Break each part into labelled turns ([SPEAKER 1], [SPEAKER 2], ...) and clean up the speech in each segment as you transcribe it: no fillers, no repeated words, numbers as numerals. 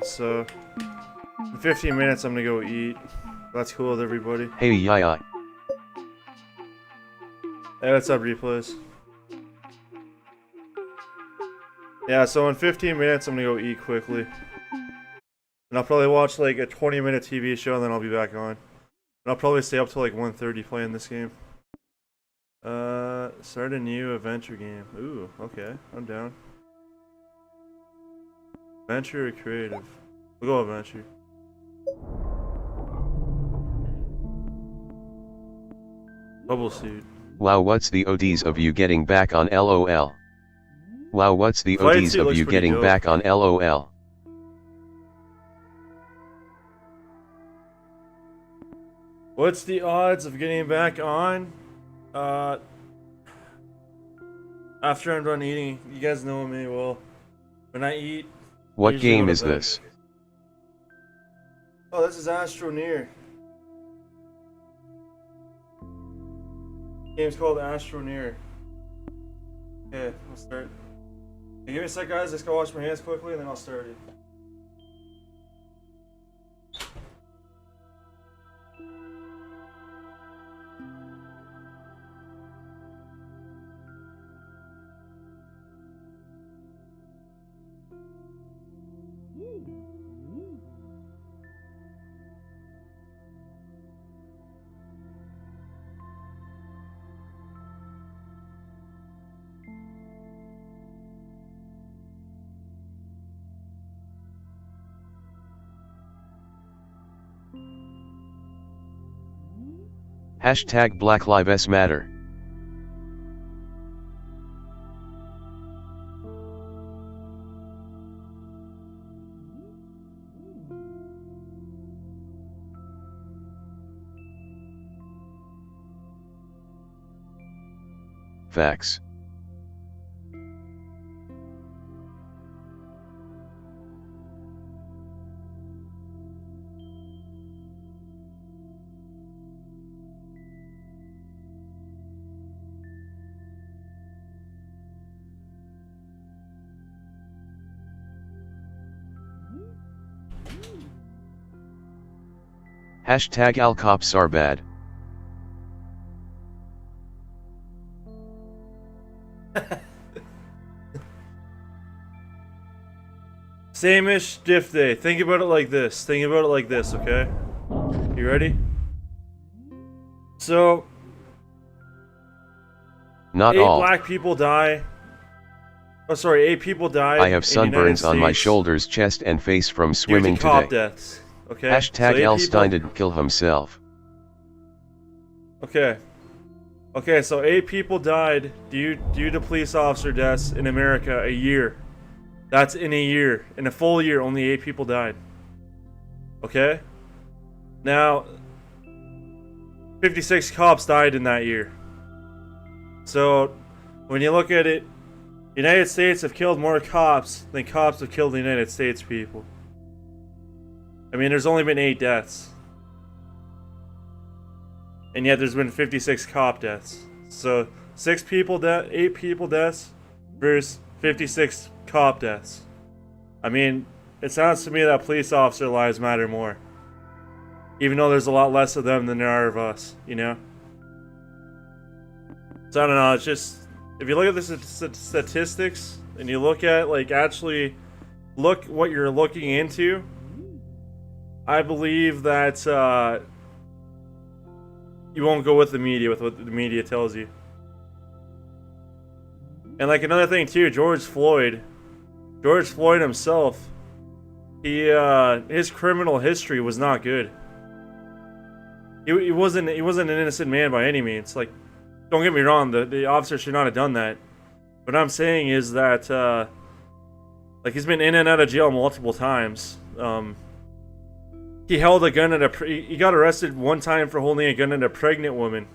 [SPEAKER 1] So, in 15 minutes, I'm gonna go eat. That's cool with everybody.
[SPEAKER 2] Hey, yeah.
[SPEAKER 1] Hey, what's up, replays? Yeah, so in 15 minutes, I'm gonna go eat quickly. And I'll probably watch like a 20-minute TV show, and then I'll be back on. And I'll probably stay up till like 1:30 playing this game. Start a new adventure game. Ooh, okay, I'm down. Adventure or creative? We'll go adventure. Bubble suit.
[SPEAKER 2] Wow, what's the ODs of you getting back on LOL? Wow, what's the
[SPEAKER 1] Flight
[SPEAKER 2] ODs
[SPEAKER 1] suit
[SPEAKER 2] of
[SPEAKER 1] looks
[SPEAKER 2] you
[SPEAKER 1] pretty
[SPEAKER 2] getting
[SPEAKER 1] dope.
[SPEAKER 2] back on LOL?
[SPEAKER 1] What's the odds of getting back on? After I'm done eating, you guys know me well. When I eat,
[SPEAKER 2] What
[SPEAKER 1] usually go
[SPEAKER 2] game
[SPEAKER 1] to
[SPEAKER 2] is
[SPEAKER 1] bed.
[SPEAKER 2] this?
[SPEAKER 1] Oh, this is Astroneer. Game's called Astroneer. Okay, I'll start. Hey, give me a sec, guys. Let's go wash my hands quickly, and then I'll start it.
[SPEAKER 2] Hashtag Black Lives Matter. Facts. Hashtag all cops are bad.
[SPEAKER 1] Same-ish diff day. Think about it like this. Think about it like this, okay? You ready? So,
[SPEAKER 2] Not
[SPEAKER 1] 8
[SPEAKER 2] all.
[SPEAKER 1] black people die. Oh, sorry, 8 people died.
[SPEAKER 2] I have
[SPEAKER 1] in the United
[SPEAKER 2] sunburns on my
[SPEAKER 1] States
[SPEAKER 2] shoulders, chest and face from
[SPEAKER 1] due
[SPEAKER 2] swimming
[SPEAKER 1] to cop
[SPEAKER 2] today.
[SPEAKER 1] deaths. Okay.
[SPEAKER 2] Hashtag
[SPEAKER 1] so 8
[SPEAKER 2] Elstein
[SPEAKER 1] people-
[SPEAKER 2] didn't kill himself.
[SPEAKER 1] Okay. Okay, so 8 people died due to police officer deaths in America a year. That's in a year. In a full year, only 8 people died. Okay? Now, 56 cops died in that year. So, when you look at it, the United States have killed more cops than cops have killed the United States people. I mean, there's only been 8 deaths. And yet there's been 56 cop deaths. So 8 people deaths versus 56 cop deaths. I mean, it sounds to me that police officer lives matter more. Even though there's a lot less of them than there are of us, you know? So I don't know, it's just, if you look at the statistics, and you look at, like, actually look what you're looking into, I believe that, you won't go with the media, with what the media tells you. And like another thing too, George Floyd himself, his criminal history was not good. He wasn't an innocent man by any means. Like, don't get me wrong, the officer should not have done that. What I'm saying is that, like, he's been in and out of jail multiple times. He held a gun at he got arrested one time for holding a gun at a pregnant woman.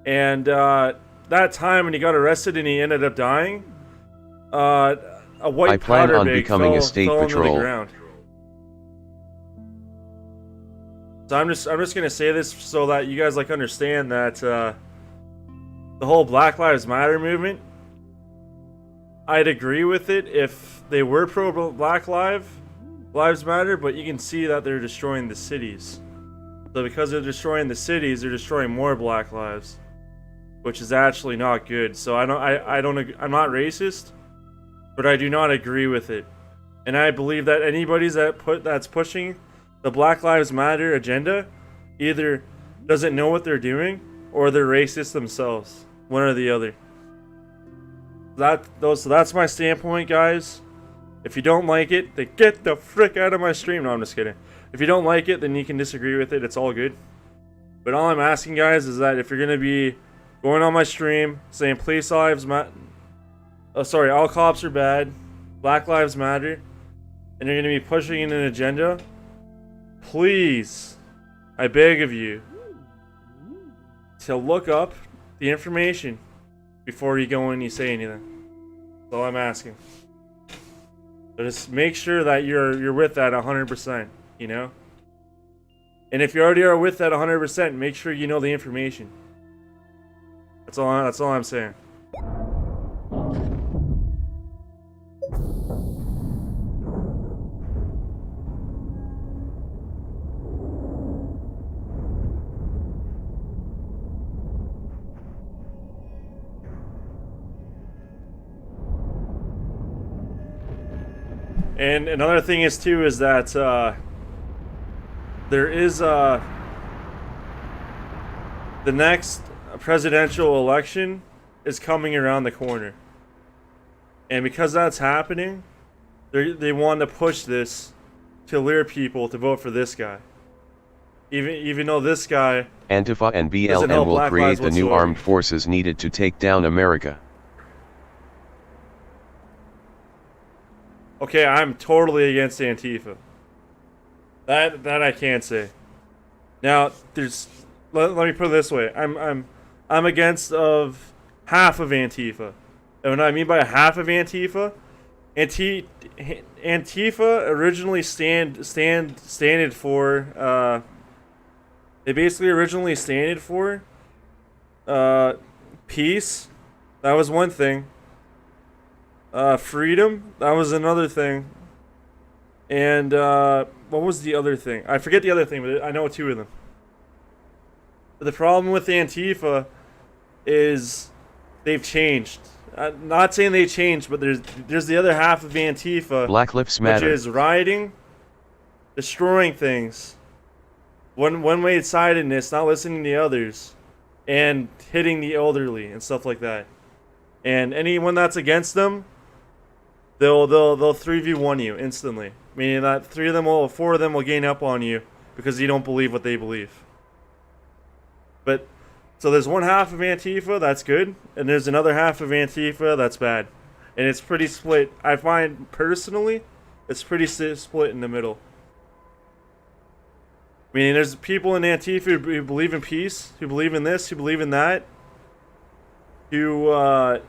[SPEAKER 1] And that time when he got arrested and he ended up dying, a white
[SPEAKER 2] I plan
[SPEAKER 1] powder
[SPEAKER 2] on
[SPEAKER 1] bag
[SPEAKER 2] becoming
[SPEAKER 1] fell,
[SPEAKER 2] a state
[SPEAKER 1] fell into the
[SPEAKER 2] patrol.
[SPEAKER 1] ground. So I'm just gonna say this so that you guys like understand that the whole Black Lives Matter movement, I'd agree with it if they were pro Black Lives, lives matter, but you can see that they're destroying the cities. So because they're destroying the cities, they're destroying more black lives, which is actually not good. So I'm not racist, but I do not agree with it. And I believe that anybody that's pushing the Black Lives Matter agenda either doesn't know what they're doing or they're racist themselves. One or the other. So that's my standpoint, guys. If you don't like it, then get the frick out of my stream. No, I'm just kidding. If you don't like it, then you can disagree with it. It's all good. But all I'm asking, guys, is that if you're gonna be going on my stream saying police lives matter, all cops are bad, Black Lives Matter, and you're gonna be pushing in an agenda, please, I beg of you, to look up the information before you go and you say anything. That's all I'm asking. So just make sure that you're with that 100%, you know? And if you already are with that 100%, make sure you know the information. That's all I'm saying. And another thing is that there is the next presidential election is coming around the corner, and because that's happening, they want to push this to lure people to vote for this guy, even though this guy
[SPEAKER 2] Antifa and BLM will create the new armed forces needed to take down America.
[SPEAKER 1] Okay, I'm totally against Antifa. That I can't say. Now, let me put it this way. I'm against of half of Antifa. And what I mean by half of Antifa, Antifa originally standed for they basically originally standed for peace. That was one thing. Freedom, that was another thing. And what was the other thing? I forget the other thing, but I know two of them. But the problem with Antifa is they've changed. Not saying they changed, but there's the other half of Antifa,
[SPEAKER 2] Black Lives Matter,
[SPEAKER 1] which is rioting, destroying things, one-way sidedness, not listening to others, and hitting the elderly and stuff like that. And anyone that's against them, they'll 3v1 you instantly. Meaning that four of them will gain up on you because you don't believe what they believe. But so there's one half of Antifa that's good, and there's another half of Antifa that's bad, and it's pretty split. I find personally, it's pretty split in the middle. Meaning there's people in Antifa who believe in peace, who believe in this, who believe in that, who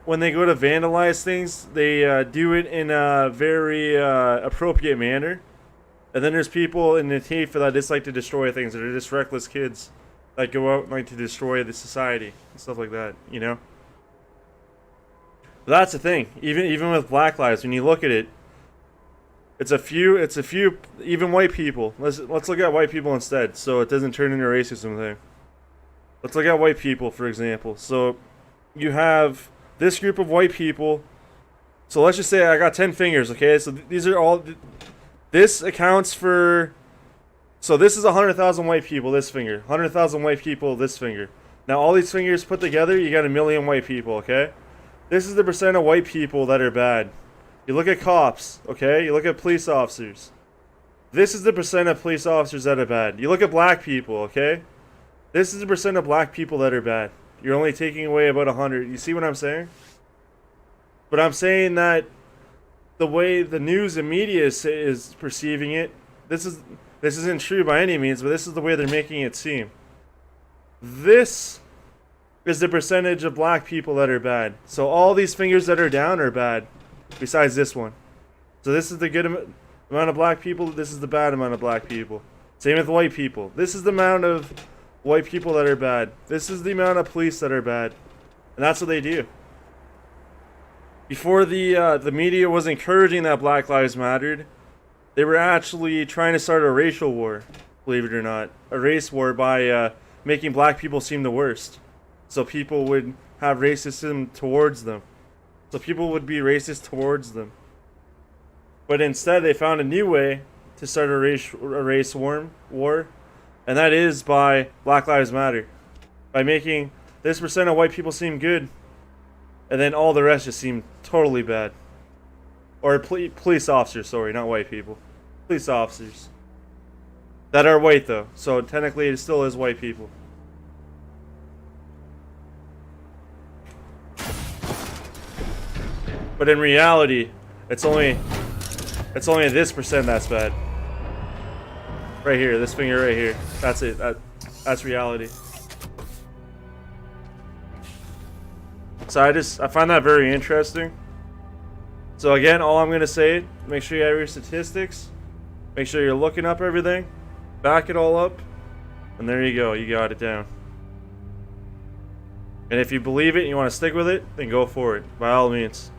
[SPEAKER 1] when they go to vandalize things, they do it in a very appropriate manner. And then there's people in Antifa that just like to destroy things, that are just reckless kids that go out and like to destroy the society and stuff like that, you know? But that's the thing. Even with Black Lives, when you look at it, it's a few even white people. Let's look at white people instead, so it doesn't turn into a racism thing. Let's look at white people, for example. So you have this group of white people. So let's just say I got 10 fingers, okay? So these are all... This accounts for... So this is 100,000 white people, this finger. 100,000 white people, this finger. Now all these fingers put together, you got 1 million white people, okay? This is the percent of white people that are bad. You look at cops, okay? You look at police officers. This is the percent of police officers that are bad. You look at black people, okay? This is the percent of black people that are bad. You're only taking away about 100. You see what I'm saying? But I'm saying that the way the news and media is perceiving it, this isn't true by any means, but this is the way they're making it seem. This is the percentage of black people that are bad. So all these fingers that are down are bad, besides this one. So this is the good amount of black people, this is the bad amount of black people. Same with white people. This is the amount of white people that are bad. This is the amount of police that are bad. And that's what they do. Before the media was encouraging that Black Lives Mattered, They were actually trying to start a racial war, believe it or not. A race war by making black people seem the worst. So people would have racism towards them. So people would be racist towards them. But instead, they found a new way to start a race war, and that is by Black Lives Matter. By making this percent of white people seem good, and then all the rest just seem totally bad. Or police officers, sorry, not white people. Police officers. That are white, though. So technically, it still is white people. But in reality, it's only this percent that's bad. Right here, this finger right here. That's it. That's reality. So I find that very interesting. So again, all I'm gonna say, make sure you have your statistics, make sure you're looking up everything, back it all up, and there you go, you got it down. And if you believe it and you want to stick with it, then go for it, by all means.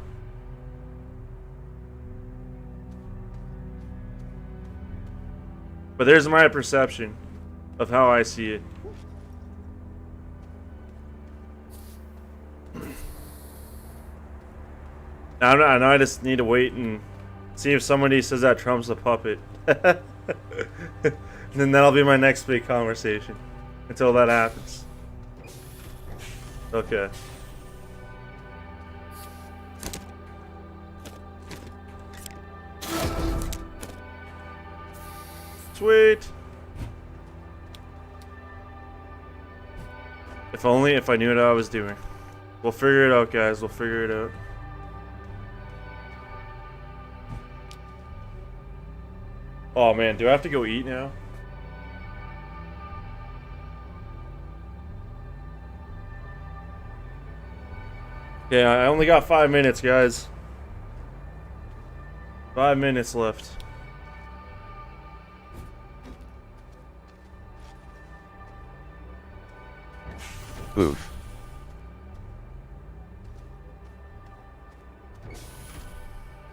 [SPEAKER 1] But there's my perception of how I see it. I know I just need to wait and see if somebody says that Trump's a puppet. And then that'll be my next big conversation. Until that happens. Okay. Sweet. If only if I knew what I was doing. We'll figure it out, guys. We'll figure it out. Oh man, do I have to go eat now? Okay, I only got 5 minutes, guys. 5 minutes left.
[SPEAKER 2] Oof.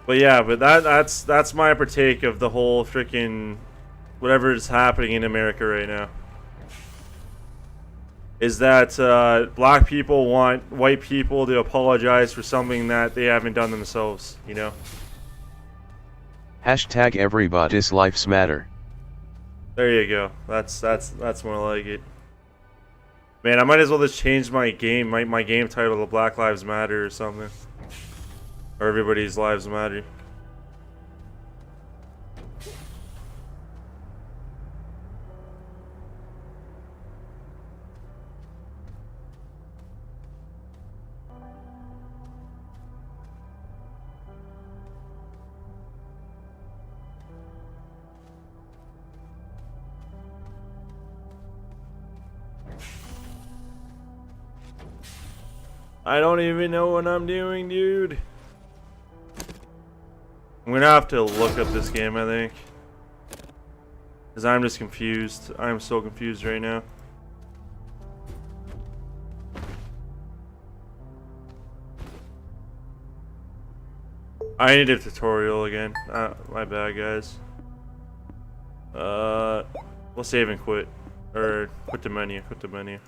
[SPEAKER 1] But yeah, but that's my partake of the whole freaking whatever is happening in America right now. Is that black people want white people to apologize for something that they haven't done themselves, you know?
[SPEAKER 2] Hashtag everybody's lives matter.
[SPEAKER 1] There you go. That's more like it. Man, I might as well just change my game, my game title to Black Lives Matter or something. Or Everybody's Lives Matter. I don't even know what I'm doing, dude. I'm gonna have to look up this game, I think. Because I'm just confused. I'm so confused right now. I need a tutorial again. My bad, guys. We'll save and quit. Or quit the menu. Quit the menu.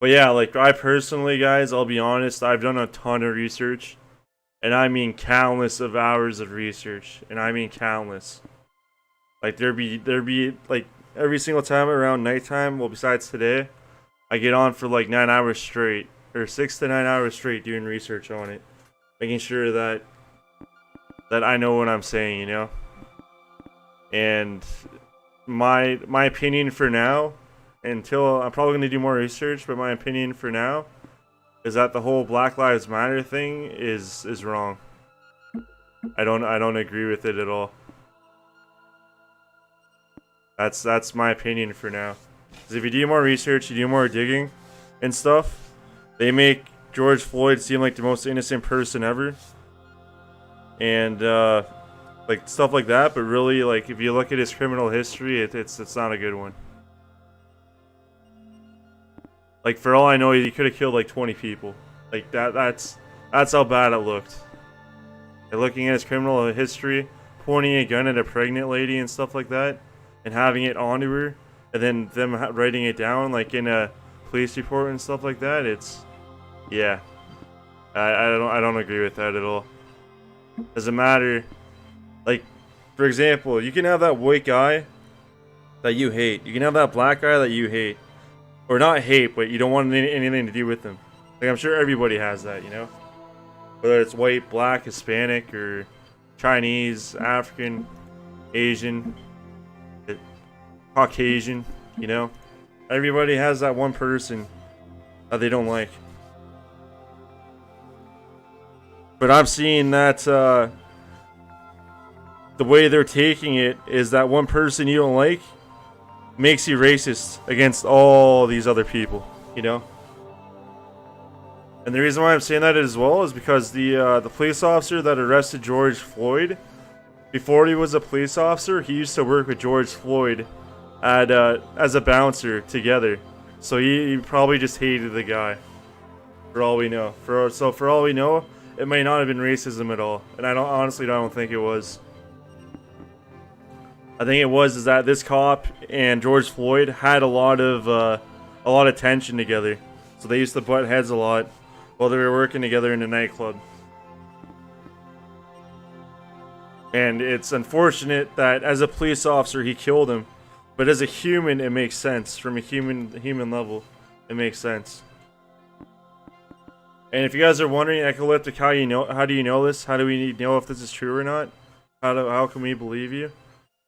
[SPEAKER 1] But yeah, like I personally, guys, I'll be honest, I've done a ton of research. And I mean countless of hours of research. And I mean countless. Like there'd be like every single time around nighttime, well besides today, I get on for like 9 hours straight. Or 6 to 9 hours straight doing research on it. Making sure that I know what I'm saying, you know? And my opinion for now, until I'm probably gonna do more research, but my opinion for now is that the whole Black Lives Matter thing is wrong. I don't agree with it at all. That's my opinion for now. Because if you do more research, you do more digging and stuff, they make George Floyd seem like the most innocent person ever. And like stuff like that, but really, like if you look at his criminal history, it's not a good one. Like for all I know, he could have killed like 20 people. Like that's That's how bad it looked. And looking at his criminal history, pointing a gun at a pregnant lady and stuff like that, and having it onto her, and then them writing it down like in a police report and stuff like that. It's, yeah, I don't agree with that at all. Doesn't matter. Like, for example, you can have that white guy that you hate. You can have that black guy that you hate, or not hate, but you don't want anything to do with them. Like, I'm sure everybody has that, you know, whether it's white, black, Hispanic, or Chinese, African, Asian, Caucasian, you know? Everybody has that one person that they don't like. But I'm seeing that the way they're taking it is that one person you don't like makes you racist against all these other people, you know? And the reason why I'm saying that as well is because the police officer that arrested George Floyd, before he was a police officer, he used to work with George Floyd at as a bouncer together. So he probably just hated the guy, for all we know. For all we know, it may not have been racism at all, and I honestly don't think it was. I think it was is that this cop and George Floyd had a lot of tension together, so they used to butt heads a lot while they were working together in a nightclub. And it's unfortunate that as a police officer he killed him, but as a human it makes sense. From a human level, it makes sense. And if you guys are wondering, Echolyptic, how do you know this? How do we know if this is true or not? How can we believe you?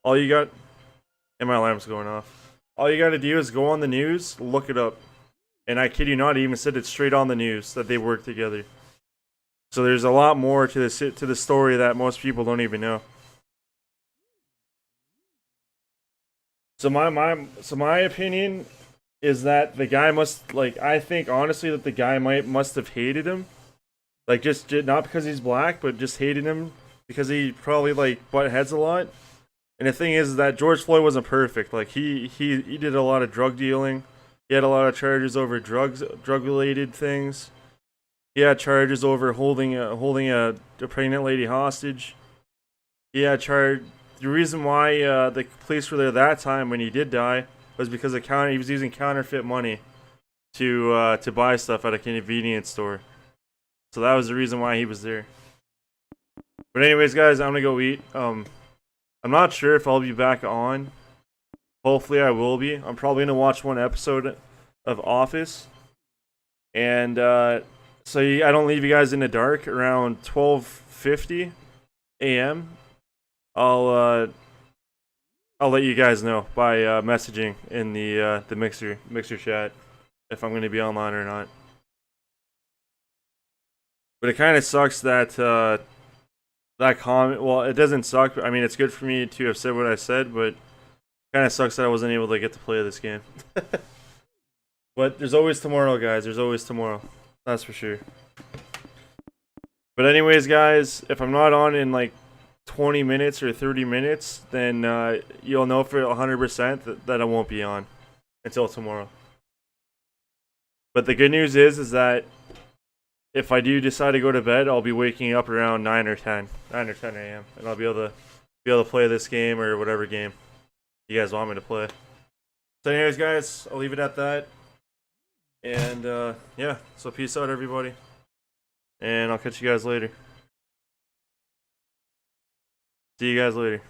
[SPEAKER 1] All you got, and my alarm's going off. All you got to do is go on the news, look it up. And I kid you not, he even said it straight on the news that they work together. So there's a lot more to the story that most people don't even know. So my opinion is that the guy must, like, I think honestly that the guy must have hated him, like just not because he's black, but just hated him because he probably like butt heads a lot. And the thing is that George Floyd wasn't perfect. Like he did a lot of drug dealing. He had a lot of charges over drug related things. He had charges over holding a pregnant lady hostage. He had charged. The reason why the police were there that time when he did die was because he was using counterfeit money to buy stuff at a convenience store. So that was the reason why he was there. But anyways, guys, I'm gonna go eat. I'm not sure if I'll be back on. Hopefully I will be. I'm probably gonna watch one episode of Office, and so I don't leave you guys in the dark around 12:50 a.m. I'll let you guys know by messaging in the mixer chat if I'm gonna be online or not. But it kind of sucks that that comment. Well, it doesn't suck. I mean, it's good for me to have said what I said, but it kind of sucks that I wasn't able to get to play this game. But there's always tomorrow, guys. There's always tomorrow. That's for sure. But anyways, guys, if I'm not on in like 20 minutes or 30 minutes, then you'll know for 100% that I won't be on until tomorrow. But the good news is that if I do decide to go to bed, I'll be waking up around 9 or 10 a.m. and I'll be able to play this game or whatever game you guys want me to play. So anyways, guys, I'll leave it at that. And yeah, so peace out, everybody. And I'll catch you guys later. See you guys later.